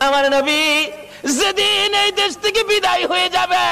আমার নবী যেদিন এই দেশ থেকে বিদায় হয়ে যাবে,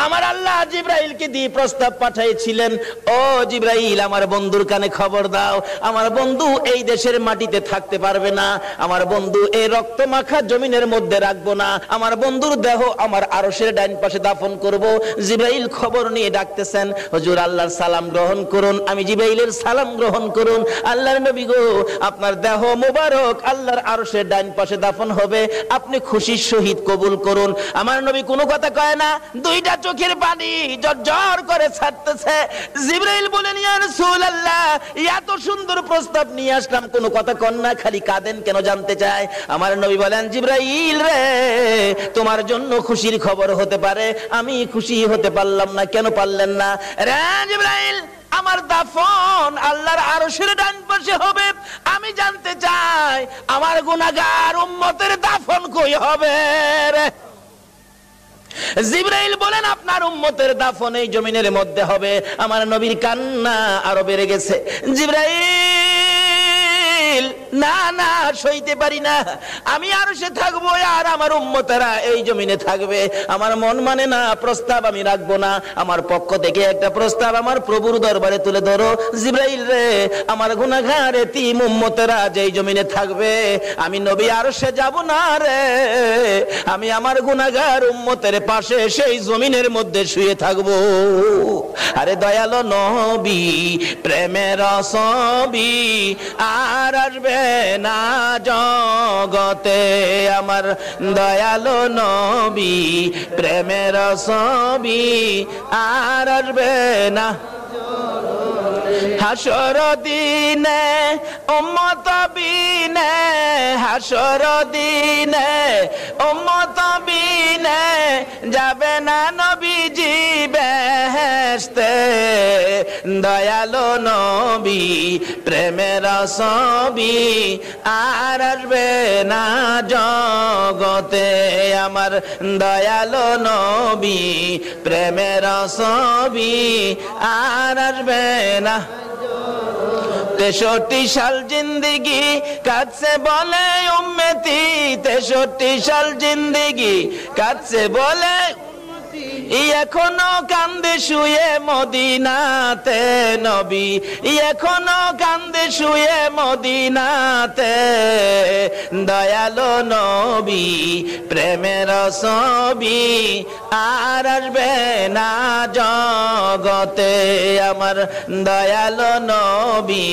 আমার আল্লাহ জিবরাইলকে দিয়ে প্রস্তাব পাঠিয়েছিলেন, ও জিবরাইল আমার বন্ধুর কানে খবর দাও, আমার বন্ধু এই দেশের মাটিতে থাকতে পারবে না, আমার বন্ধু এই রক্ত মাখা জমিনের মধ্যে রাখবো না, আমার বন্ধুর দেহ আমার আরশের ডাইন পাশে দাফন করব। জিবরাইল খবর নিয়ে ডাকতেছেন, হুজুর আল্লাহর সালাম গ্রহণ করুন। আমি জিবরাইলের সালাম গ্রহণ করুন। আল্লাহর নবী গো, আপনার দেহ মোবারক আল্লাহর আরশের ডাইন পাশে দাফন হবে, আপনি খুশির সহিত কবুল করুন। আমার নবী কোনো কথা কয় না, দুইটা চোখের পানি ঝরঝর করে ছাড়তেছে। জিবরাইল বলেন, ইয়া রাসূলুল্লাহ, এত সুন্দর প্রস্তাব নিয়ে আসলাম, কোনো কথা কন না, খালি কাঁদেন কেন জানতে চায়। আমার নবী বলেন, জিবরাইল রে, তোমার জন্য খুশির খবর হতে পারে, আমি খুশি হতে পারলাম না, কেন পারলেন না? রে জিবরাইল, আমার দাফন আল্লাহর আরশের ডান পাশে হবে, আমি জানতে চাই আমার গুনাহগার উম্মতের দাফন কই হবে রে? জিবরাইল বলেন, আপনার উম্মতের দাফন এই জমিনের মধ্যে হবে। আমার নবীর কান্না আরো বেড়ে গেছে। জিবরাইল, না না, সইতে পারি না, আমি আরশে থাকবো আর আমার উম্মতেরা এই জমিনে থাকবে, আমার মন মানে না, প্রস্তাব আমি রাখবো না, আমার পক্ষ থেকে একটা প্রস্তাব আমার প্রভুর দরবারে তুলে ধরো। জিবরাইল রে, আমার গুনাহগার এতিম উম্মতেরা যেই জমিনে থাকবে, আমি নবী আরশে যাব না রে, আমি আমার গুনাহগার উম্মতের পাশে সেই জমিনের মধ্যে শুয়ে থাকবো। আরে দয়ালো নবী, প্রেমের ছবি আর আসবে না জগতে, আমার দয়ালো নবী, প্রেমের ছবি আর আসবে না। হাসর দিনে উম্মত বিনে, হাসর দিনে উম্মত বিনে যাবে না নবীজি বেহেশতে, দয়ালো নবী, প্রেমের ছবি আর আসবে না জগতে, আমার দয়ালো নবী, প্রেমের ছবি আর আসবে না। 63 সাল জিন্দেগি কাটছে বলে উম্মতি, 63 সাল জিন্দেগি কাটছে বলে, এখনো কান্দে শুয়ে মদিনাতে নবী, এখনো কান্দে শুয়ে মদিনাতে, দয়ালো নবী, প্রেমের ছবি আর আসবে না জগতে, আমার দয়ালো নবী,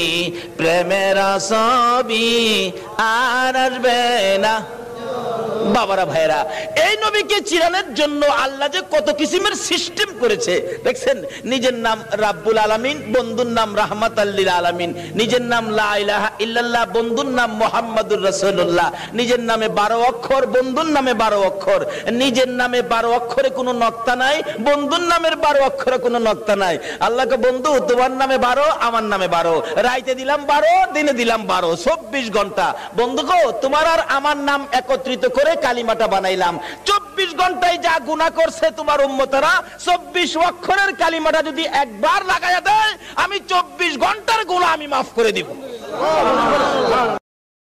প্রেমের ছবি আর আসবে না। বাবারা ভাইরা, এই নবীকে চিরানোর জন্য আল্লাহ যে কত কিসিমের সিস্টেম করেছে দেখছেন। নিজের নাম রাব্বুল আলামিন, বন্ধুর নাম রাহমাতাল লিল আলামিন, নিজের নাম লা ইলাহা ইল্লাল্লাহ, বন্ধুর নাম মুহাম্মাদুর রাসূলুল্লাহ, নিজের নামে 12 অক্ষর, বন্ধুর নামে 12 অক্ষর, নিজের নামে 12 অক্ষরে কোনো নক্তা নাই, বন্ধুর নামের 12 অক্ষরে কোনো নক্তা নাই। আল্লাহকে বন্ধু, তোমার নামে 12, আমার নামে 12, রাইতে দিলাম 12, দিনে দিলাম 12, 24 ঘন্টা। বন্ধু গো, তোমার আর আমার নাম একত্রিত করে কালিমাটা বানাইলাম। 24 ঘন্টায় যা গুনাহ করছে তোমার উম্মতেরা, 24 অক্ষরের কালিমাটা যদি একবার লাগায়া দেয়, আমি 24 ঘন্টার গুনাহ আমি মাফ করে দিব।